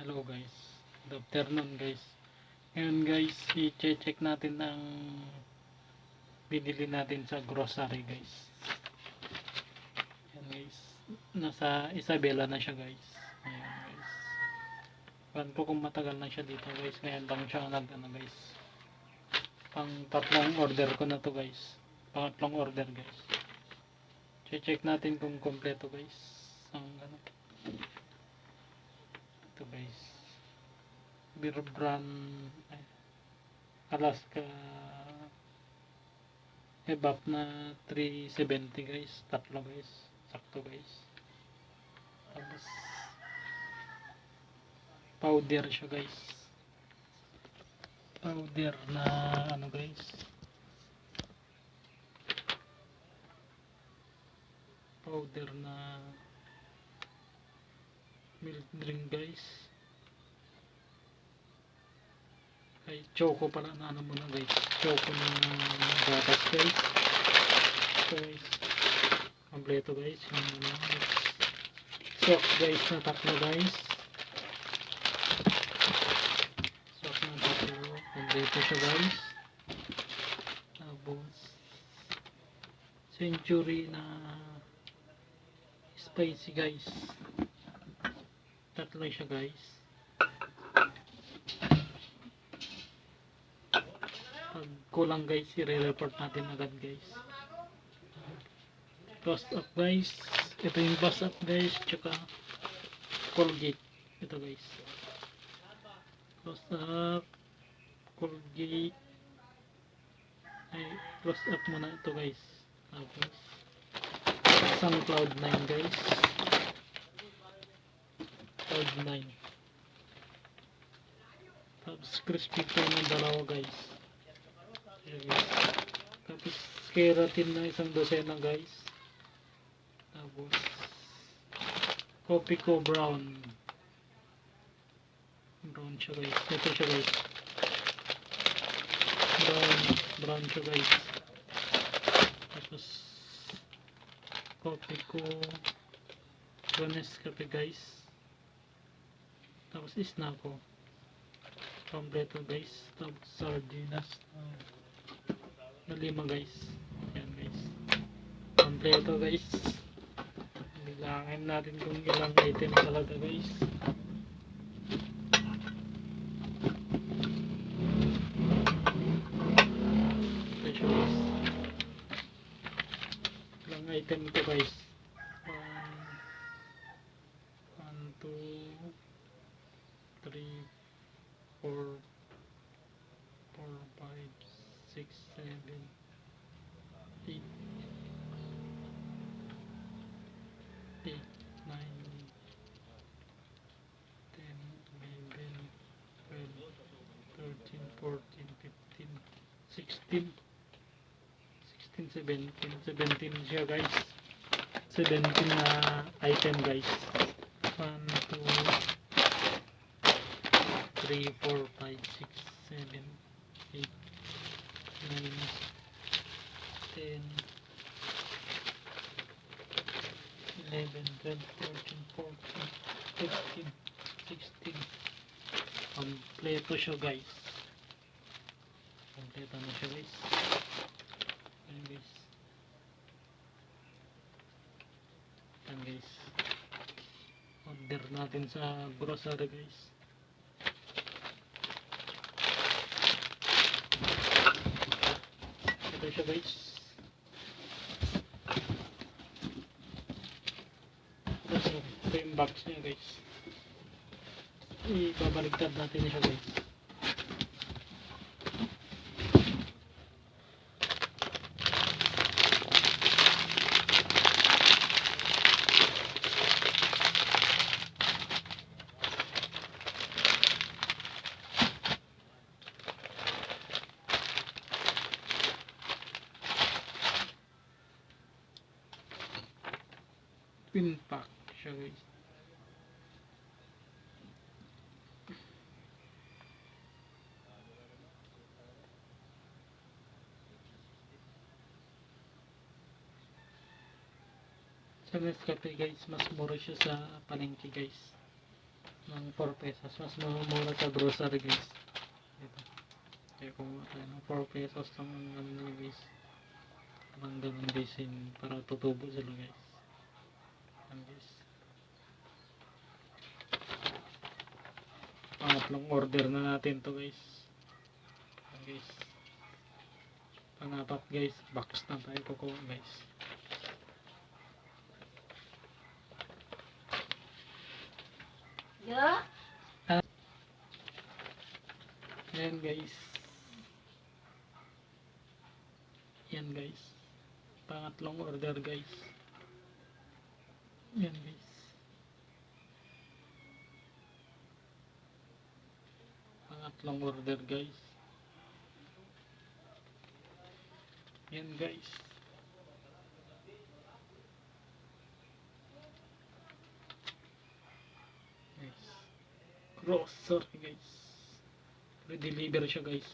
Hello guys, good afternoon guys. Ngayon guys, i-check natin ang binili natin sa grocery guys. Ayan guys, nasa Isabela na siya guys. Ayan guys. Pan ko kung matagal na siya dito guys. Ngayon lang siya guys. Pang tatlong order ko na to guys. Pangatlong order guys. Check natin kung kompleto guys. Ang ito guys. Beer brand Alaska Ebap na 370 guys, tatlo guys, sakto guys. Tapos powder siya guys, powder na guys, powder na milk drink guys. Ay choco pala na muna guys, choco na gatas guys. Ito guys, kompleto guys, sock guys na tatlo guys, sock na tatlo, kompleto siya guys. Tapos Century na spicy guys, tatlo siya guys. Pag kulang guys, i-report natin agad guys. Close up guys, ito yung bus up guys, tsaka Colgate, ito guys. Close up, Colgate, ay close up muna ito guys. Tapos isang Cloud9 guys, Cloud9. Tapos crispy ko ng dalawa guys. Ayan guys. Tapos keratin na isang dosena guys. Tapos Copico brown siya guys. Ito siya guys, brown siya guys. Tapos Copico Nescafe guys. Tapos Isnaco kompleto guys. Tapos sardinas na 5 guys. Ayan guys, kompleto guys. Bilangin natin kung ilang item talaga guys. Ito siya guys, ilang item ito guys. 1, 2, 3, 4, 5, 6, 7, 8, 9, 10, 11, 12, 13, 14, 15, 16, 17 siya guys. 17 na item guys. 1, 2, 3, 4, 5, 6, 7, 8, 9, 10, 11, 12, 13, 14, 15, 16. Kompleto siya guys. Kompleto na siya guys. Ayan guys. Ayan guys. Order natin sa grocery guys. Ito siya guys. Ito yung box niya guys. Ibabaligtad natin siya guys. Twin pack siya guys. Sa Nescafe guys, mas mura siya sa palengke guys. ng 4 pesos. Mas mura sa grocery guys. Dito. Kaya kumuha tayo ng 4 pesos ng ano nyo guys. Manggang bisin para tutubo sila guys. Yan guys. Pangatlong order na natin to guys. Yan guys. Pangapat guys. Box na tayo kukuha guys. Yeah? Yan guys. Yan guys. Pangatlong order guys. Yan guys. Pangatlong order guys. Yan guys. Guys. Grocery guys. Re-deliver siya guys.